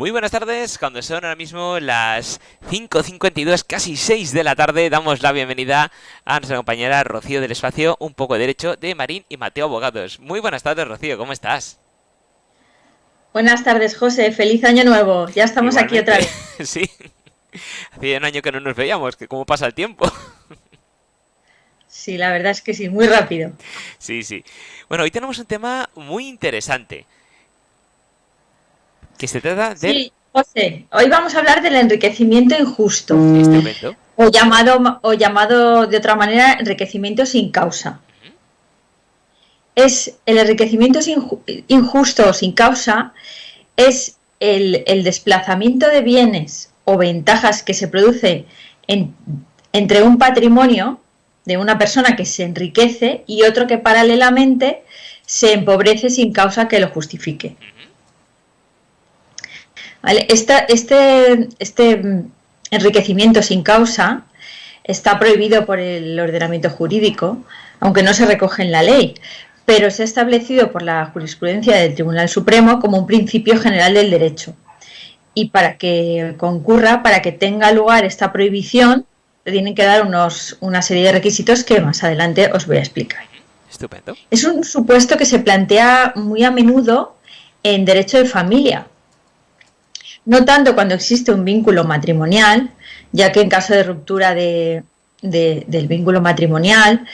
Muy buenas tardes, cuando son ahora mismo las 5:52, casi 6 de la tarde, damos la bienvenida a nuestra compañera Rocío del Espacio, un poco de derecho, de Marín y Mateo Abogados. Muy buenas tardes, Rocío, ¿cómo estás? Buenas tardes, José. Feliz año nuevo. Ya estamos aquí otra Igualmente, vez. sí, hacía un año que no nos veíamos, que cómo pasa el tiempo. Sí, la verdad es que sí, muy rápido. Sí, sí. Bueno, hoy tenemos un tema muy interesante, que se trata del... Sí, José. Hoy vamos a hablar del enriquecimiento injusto, Estupendo. o llamado de otra manera enriquecimiento sin causa. Es el enriquecimiento injusto o sin causa es el desplazamiento de bienes o ventajas que se produce en- entre un patrimonio de una persona que se enriquece y otro que paralelamente se empobrece sin causa que lo justifique. ¿Vale? Este enriquecimiento sin causa está prohibido por el ordenamiento jurídico, aunque no se recoge en la ley, pero se ha establecido por la jurisprudencia del Tribunal Supremo como un principio general del derecho. Y para que concurra, para que tenga lugar esta prohibición, tienen que dar una serie de requisitos que más adelante os voy a explicar. Estupendo. Es un supuesto que se plantea muy a menudo en derecho de familia, no tanto cuando existe un vínculo matrimonial, ya que en caso de ruptura del vínculo matrimonial,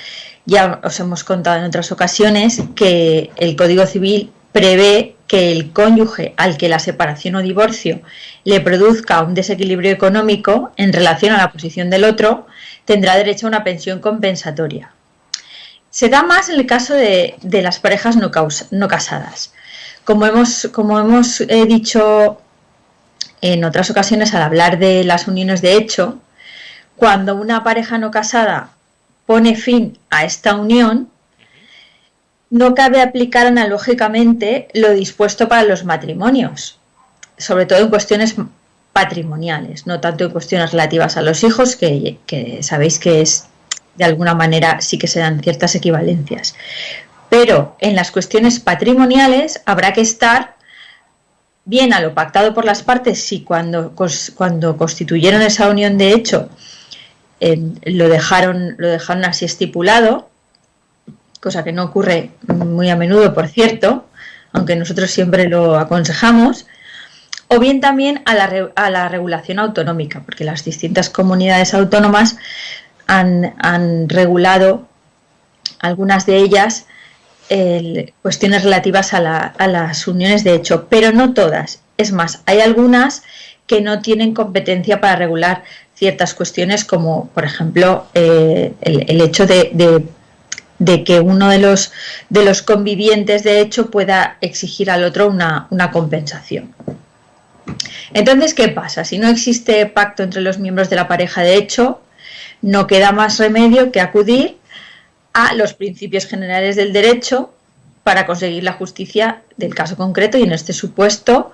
ya os hemos contado en otras ocasiones que el Código Civil prevé que el cónyuge al que la separación o divorcio le produzca un desequilibrio económico en relación a la posición del otro, tendrá derecho a una pensión compensatoria. Se da más en el caso de las parejas no casadas. Como hemos dicho en otras ocasiones al hablar de las uniones de hecho, cuando una pareja no casada pone fin a esta unión, no cabe aplicar analógicamente lo dispuesto para los matrimonios, sobre todo en cuestiones patrimoniales, no tanto en cuestiones relativas a los hijos, que sabéis que es de alguna manera sí que se dan ciertas equivalencias. Pero en las cuestiones patrimoniales habrá que estar bien a lo pactado por las partes si cuando constituyeron esa unión de hecho lo dejaron así estipulado, cosa que no ocurre muy a menudo, por cierto, aunque nosotros siempre lo aconsejamos, o bien también a la regulación autonómica, porque las distintas comunidades autónomas han regulado, algunas de ellas, cuestiones relativas a las uniones de hecho, pero no todas. Es más, hay algunas que no tienen competencia para regular ciertas cuestiones, como por ejemplo el hecho de que uno de los convivientes de hecho pueda exigir al otro una compensación. Entonces, ¿qué pasa? Si no existe pacto entre los miembros de la pareja de hecho, no queda más remedio que acudir a los principios generales del derecho para conseguir la justicia del caso concreto, y en este supuesto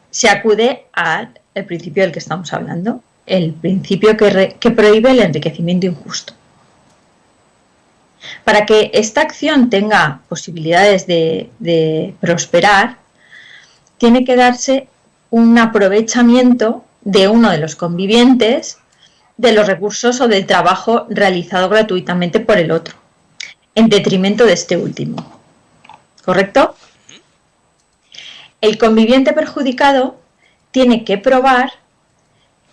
se acude al principio del que estamos hablando, el principio que prohíbe el enriquecimiento injusto. Para que esta acción tenga posibilidades de prosperar, tiene que darse un aprovechamiento de uno de los convivientes de los recursos o del trabajo realizado gratuitamente por el otro, en detrimento de este último. ¿Correcto? El conviviente perjudicado tiene que probar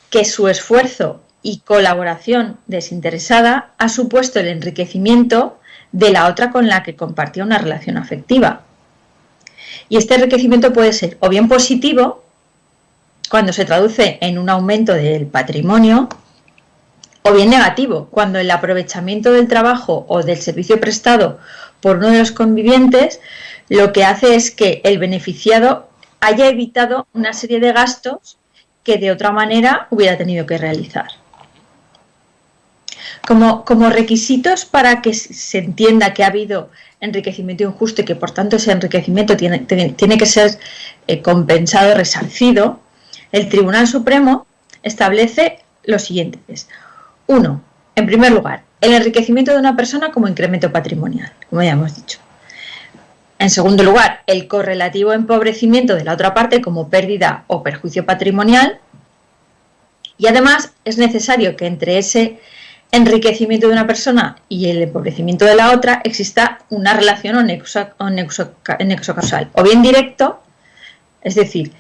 que su esfuerzo y colaboración desinteresada ha supuesto el enriquecimiento de la otra con la que compartía una relación afectiva. Y este enriquecimiento puede ser o bien positivo, cuando se traduce en un aumento del patrimonio, o bien negativo, cuando el aprovechamiento del trabajo o del servicio prestado por uno de los convivientes lo que hace es que el beneficiado haya evitado una serie de gastos que de otra manera hubiera tenido que realizar. Como requisitos para que se entienda que ha habido enriquecimiento injusto y que por tanto ese enriquecimiento tiene que ser compensado, resarcido, el Tribunal Supremo establece los siguientes. 1. En primer lugar, el enriquecimiento de una persona como incremento patrimonial, como ya hemos dicho. En segundo lugar, el correlativo empobrecimiento de la otra parte como pérdida o perjuicio patrimonial. Y además es necesario que entre ese enriquecimiento de una persona y el empobrecimiento de la otra exista una relación o nexo causal, o bien directo, es decir,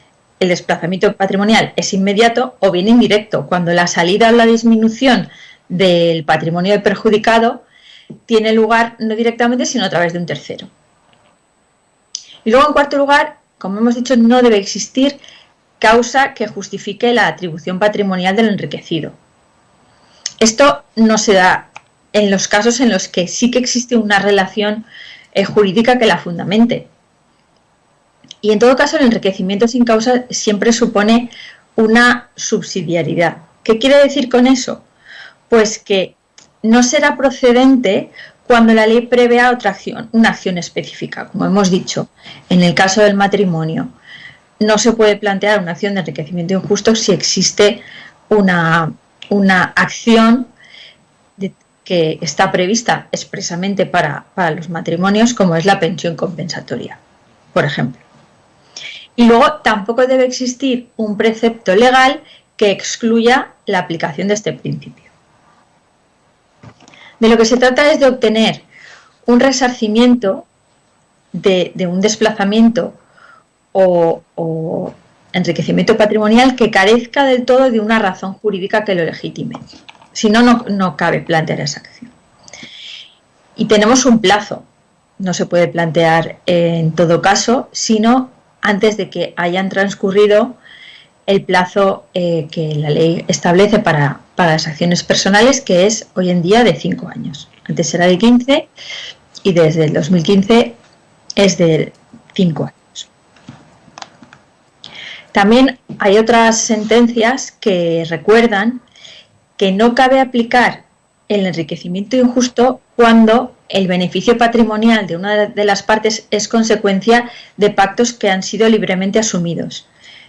el desplazamiento patrimonial es inmediato, o bien indirecto, cuando la salida o la disminución del patrimonio del perjudicado tiene lugar no directamente sino a través de un tercero. Y luego, en cuarto lugar, como hemos dicho, no debe existir causa que justifique la atribución patrimonial del enriquecido. Esto no se da en los casos en los que sí que existe una relación jurídica que la fundamente. Y en todo caso, el enriquecimiento sin causa siempre supone una subsidiariedad. ¿Qué quiere decir con eso? Pues que no será procedente cuando la ley prevea otra acción, una acción específica. Como hemos dicho, en el caso del matrimonio, no se puede plantear una acción de enriquecimiento injusto si existe una acción que está prevista expresamente para los matrimonios, como es la pensión compensatoria, por ejemplo. Y luego tampoco debe existir un precepto legal que excluya la aplicación de este principio. De lo que se trata es de obtener un resarcimiento de un desplazamiento o enriquecimiento patrimonial que carezca del todo de una razón jurídica que lo legitime. Si no, no cabe plantear esa acción. Y tenemos un plazo. No se puede plantear en todo caso, sino antes de que hayan transcurrido el plazo que la ley establece para las acciones personales, que es hoy en día de 5 años. Antes era de 15 y desde el 2015 es de 5 años. También hay otras sentencias que recuerdan que no cabe aplicar el enriquecimiento injusto cuando el beneficio patrimonial de una de las partes es consecuencia de pactos que han sido libremente asumidos.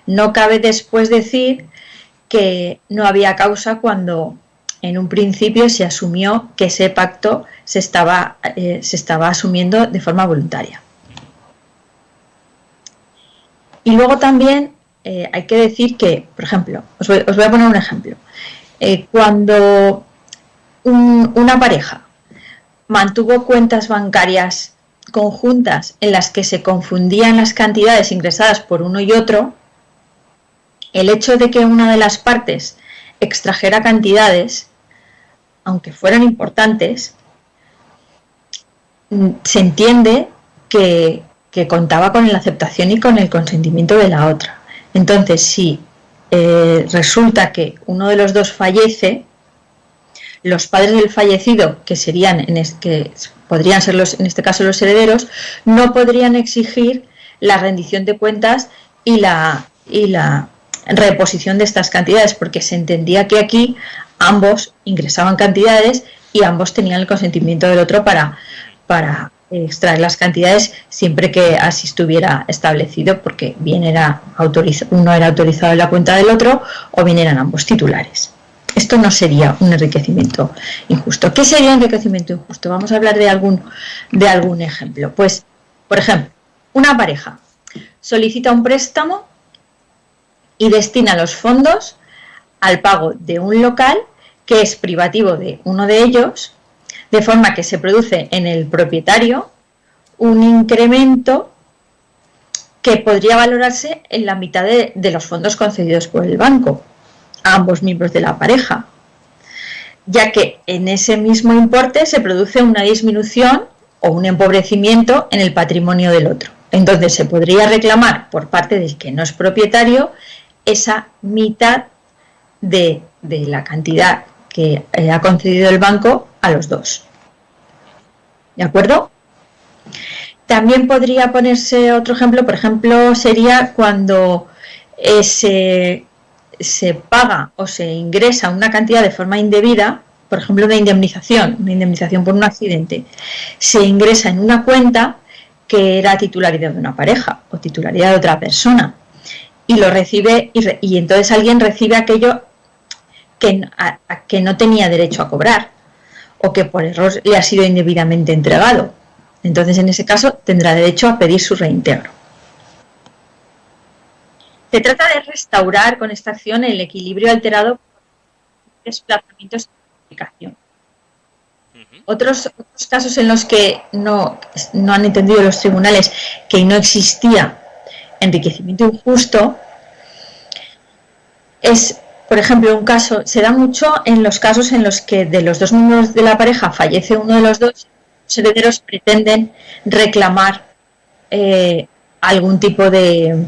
No cabe después decir que no había causa cuando en un principio se asumió que ese pacto se estaba asumiendo de forma voluntaria. Y luego también hay que decir que, por ejemplo, os voy a poner un ejemplo. Cuando una pareja mantuvo cuentas bancarias conjuntas en las que se confundían las cantidades ingresadas por uno y otro, el hecho de que una de las partes extrajera cantidades, aunque fueran importantes, se entiende que contaba con la aceptación y con el consentimiento de la otra. Entonces, si resulta que uno de los dos fallece, los padres del fallecido, que podrían ser en este caso los herederos, no podrían exigir la rendición de cuentas y la reposición de estas cantidades, porque se entendía que aquí ambos ingresaban cantidades y ambos tenían el consentimiento del otro para extraer las cantidades siempre que así estuviera establecido, porque bien uno era autorizado en la cuenta del otro o bien eran ambos titulares. Esto no sería un enriquecimiento injusto. ¿Qué sería enriquecimiento injusto? Vamos a hablar de algún ejemplo. Pues, por ejemplo, una pareja solicita un préstamo y destina los fondos al pago de un local que es privativo de uno de ellos, de forma que se produce en el propietario un incremento que podría valorarse en la mitad de los fondos concedidos por el banco a ambos miembros de la pareja, ya que en ese mismo importe se produce una disminución o un empobrecimiento en el patrimonio del otro. Entonces se podría reclamar por parte del que no es propietario esa mitad de la cantidad que ha concedido el banco a los dos. ¿De acuerdo? También podría ponerse otro ejemplo, por ejemplo, sería cuando se paga o se ingresa una cantidad de forma indebida, por ejemplo, una indemnización por un accidente, se ingresa en una cuenta que era titularidad de una pareja o titularidad de otra persona y lo recibe y entonces alguien recibe aquello que no tenía derecho a cobrar o que por error le ha sido indebidamente entregado. Entonces, en ese caso, tendrá derecho a pedir su reintegro. Se trata de restaurar con esta acción el equilibrio alterado por desplazamientos de comunicación. Otros casos en los que no han entendido los tribunales que no existía enriquecimiento injusto es, por ejemplo, un caso, se da mucho en los casos en los que de los dos miembros de la pareja fallece uno de los dos, los herederos pretenden reclamar algún tipo de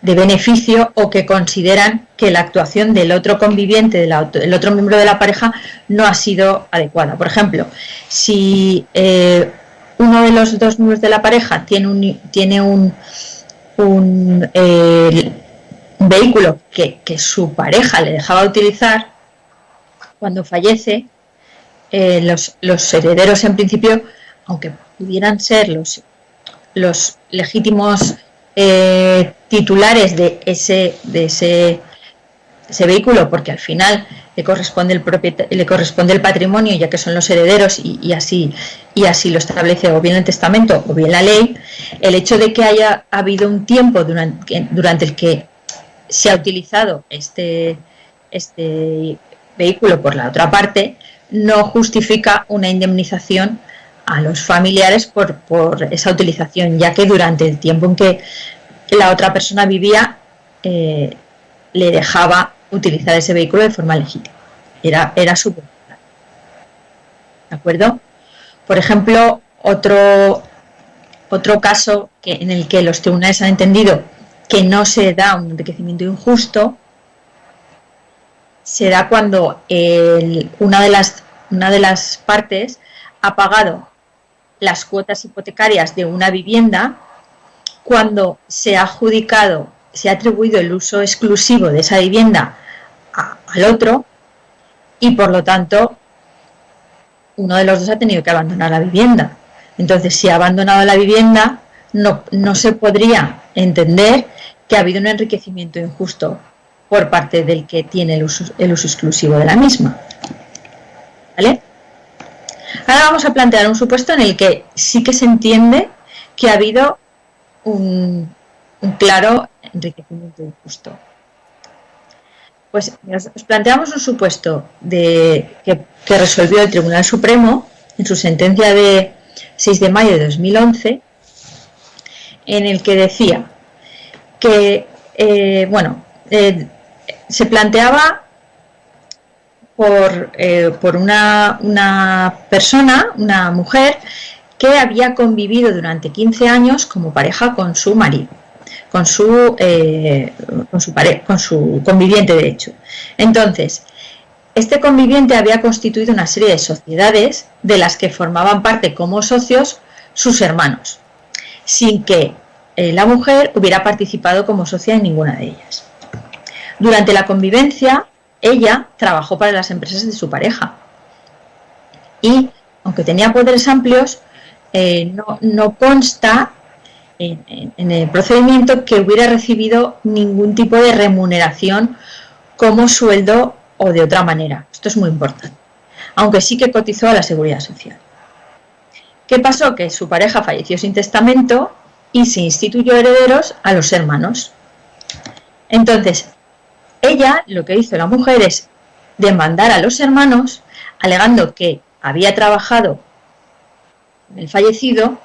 beneficio, o que consideran que la actuación del otro conviviente, del otro miembro de la pareja, no ha sido adecuada. Por ejemplo, si uno de los dos miembros de la pareja tiene un vehículo que su pareja le dejaba utilizar, cuando fallece, los herederos, en principio, aunque pudieran ser los legítimos titulares de ese vehículo, porque al final le corresponde el patrimonio, ya que son los herederos, y así lo establece o bien el testamento o bien la ley, el hecho de que haya habido un tiempo durante el que se ha utilizado este vehículo por la otra parte no justifica una indemnización a los familiares por esa utilización, ya que durante el tiempo en que la otra persona vivía le dejaba utilizar ese vehículo de forma legítima. Era su voluntad. ¿De acuerdo? Por ejemplo, otro caso en el que los tribunales han entendido que no se da un enriquecimiento injusto se da cuando una de las partes ha pagado las cuotas hipotecarias de una vivienda cuando se ha atribuido el uso exclusivo de esa vivienda al otro, y por lo tanto uno de los dos ha tenido que abandonar la vivienda. Entonces, si ha abandonado la vivienda, no se podría entender que ha habido un enriquecimiento injusto por parte del que tiene el uso exclusivo de la misma. ¿Vale? Ahora vamos a plantear un supuesto en el que sí que se entiende que ha habido un claro enriquecimiento injusto. Pues os planteamos un supuesto que resolvió el Tribunal Supremo en su sentencia de 6 de mayo de 2011, en el que decía que se planteaba por una persona, una mujer, que había convivido durante 15 años como pareja con su marido, con su conviviente, de hecho. Entonces, este conviviente había constituido una serie de sociedades de las que formaban parte como socios sus hermanos, sin que la mujer hubiera participado como socia en ninguna de ellas. Durante la convivencia, ella trabajó para las empresas de su pareja y, aunque tenía poderes amplios, no consta en el procedimiento que hubiera recibido ningún tipo de remuneración como sueldo o de otra manera. Esto es muy importante. Aunque sí que cotizó a la Seguridad Social. ¿Qué pasó? Que su pareja falleció sin testamento y se instituyó herederos a los hermanos. Entonces, ella, lo que hizo la mujer, es demandar a los hermanos, alegando que había trabajado con el fallecido,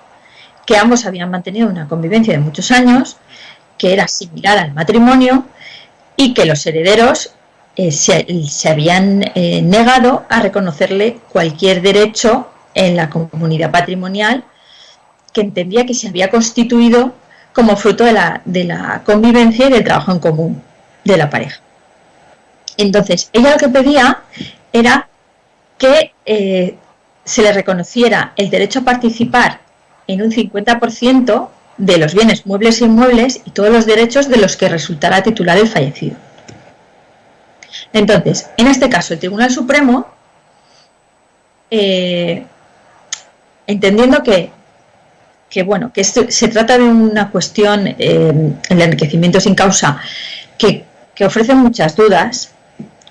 que ambos habían mantenido una convivencia de muchos años, que era similar al matrimonio, y que los herederos se habían negado a reconocerle cualquier derecho en la comunidad patrimonial que entendía que se había constituido como fruto de la convivencia y del trabajo en común de la pareja. Entonces, ella lo que pedía era que se le reconociera el derecho a participar en un 50% de los bienes muebles e inmuebles y todos los derechos de los que resultara titular el fallecido. Entonces, en este caso, el Tribunal Supremo, entendiendo que esto se trata de una cuestión, el enriquecimiento sin causa, que ofrece muchas dudas,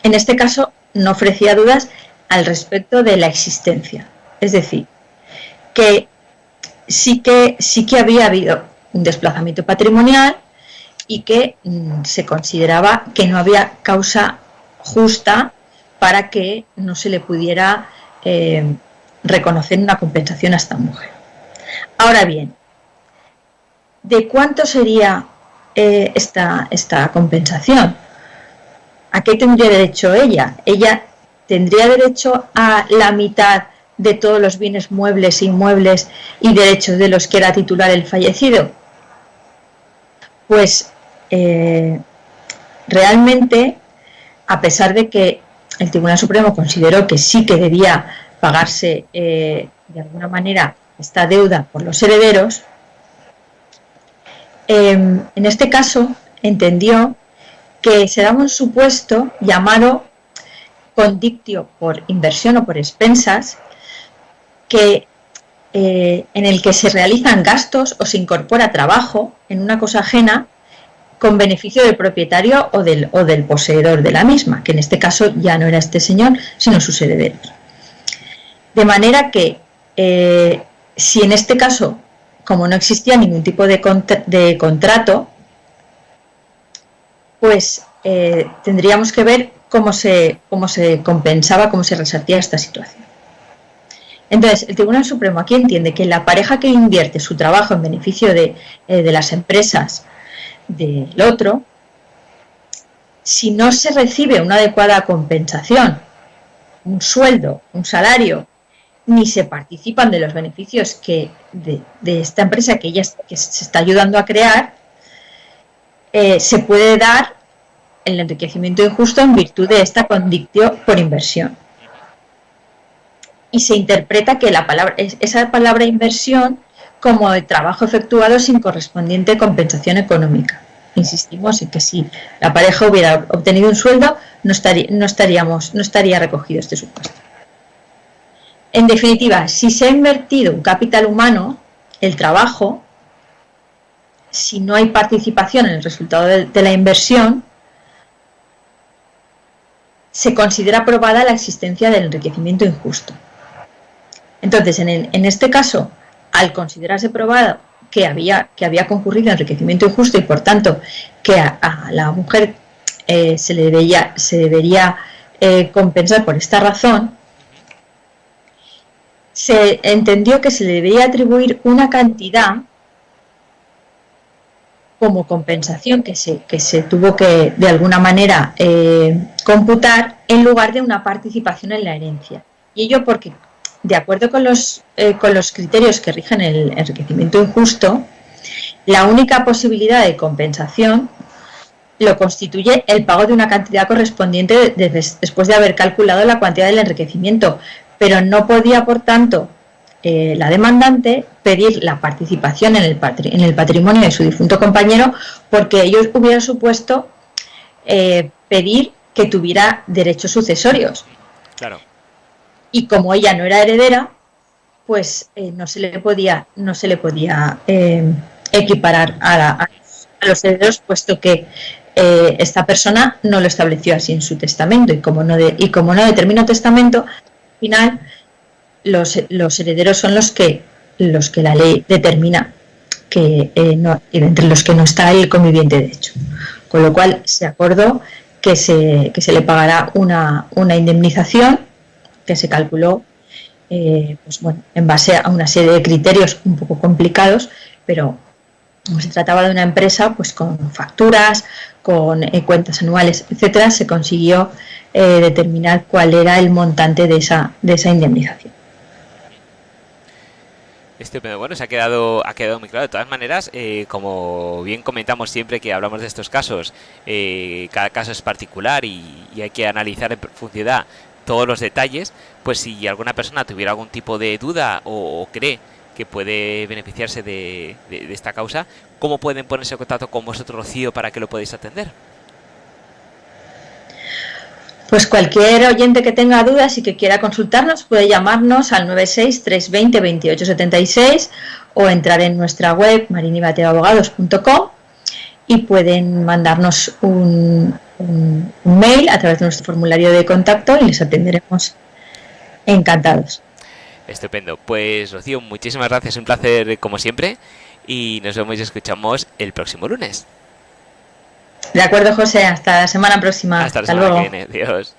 en este caso no ofrecía dudas al respecto de la existencia. Es decir, que sí que había habido un desplazamiento patrimonial y que se consideraba que no había causa justa para que no se le pudiera reconocer una compensación a esta mujer. Ahora bien, ¿de cuánto sería esta compensación? ¿A qué tendría derecho ella? Ella tendría derecho a la mitad de todos los bienes muebles e inmuebles y derechos de los que era titular el fallecido. Pues realmente, a pesar de que el Tribunal Supremo consideró que sí que debía pagarse de alguna manera esta deuda por los herederos, en este caso entendió que se daba un supuesto llamado condictio por inversión o por expensas, que en el que se realizan gastos o se incorpora trabajo en una cosa ajena con beneficio del propietario o del poseedor de la misma, que en este caso ya no era este señor, sino sus herederos. De manera que si en este caso, como no existía ningún tipo de contrato, pues tendríamos que ver cómo se compensaba, cómo se resarcía esta situación. Entonces, el Tribunal Supremo aquí entiende que la pareja que invierte su trabajo en beneficio de las empresas del otro, si no se recibe una adecuada compensación, un sueldo, un salario, ni se participan de los beneficios de esta empresa que se está ayudando a crear, se puede dar el enriquecimiento injusto en virtud de esta condictio por inversión. Y se interpreta que esa palabra inversión como de trabajo efectuado sin correspondiente compensación económica. Insistimos en que si la pareja hubiera obtenido un sueldo, no estaría recogido este supuesto. En definitiva, si se ha invertido un capital humano, el trabajo, si no hay participación en el resultado de la inversión, se considera probada la existencia del enriquecimiento injusto. Entonces, en este caso, al considerarse probado que había concurrido enriquecimiento injusto y, por tanto, que a la mujer se debería compensar por esta razón, se entendió que se le debería atribuir una cantidad como compensación que se tuvo que, de alguna manera, computar en lugar de una participación en la herencia. Y ello porque, de acuerdo con los criterios que rigen el enriquecimiento injusto, la única posibilidad de compensación lo constituye el pago de una cantidad correspondiente después de haber calculado la cuantía del enriquecimiento, pero no podía, por tanto, la demandante pedir la participación en el patrimonio de su difunto compañero, porque ello hubiera supuesto pedir que tuviera derechos sucesorios. Claro. Y como ella no era heredera, pues no se le podía equiparar a los herederos, puesto que esta persona no lo estableció así en su testamento, y como no determinó testamento, al final los herederos son los que la ley determina que entre los que no está el conviviente de hecho. Con lo cual se acordó que se le pagará una indemnización que se calculó en base a una serie de criterios un poco complicados, pero como se trataba de una empresa, pues con facturas, con cuentas anuales, etcétera, se consiguió determinar cuál era el montante de esa indemnización. Pero bueno, ha quedado muy claro. De todas maneras, como bien comentamos siempre que hablamos de estos casos, cada caso es particular y hay que analizar en profundidad todos los detalles. Pues si alguna persona tuviera algún tipo de duda o cree que puede beneficiarse de esta causa, ¿cómo pueden ponerse en contacto con vosotros, Rocío, para que lo podáis atender? Pues cualquier oyente que tenga dudas y que quiera consultarnos puede llamarnos al 96-320-2876 o entrar en nuestra web marinimateoabogados.com y pueden mandarnos un mail a través de nuestro formulario de contacto y les atenderemos encantados. Estupendo. Pues Rocío, muchísimas gracias, un placer como siempre y nos vemos y escuchamos el próximo lunes. De acuerdo, José, hasta la semana próxima. Hasta la Hasta semana luego. que viene. Adiós.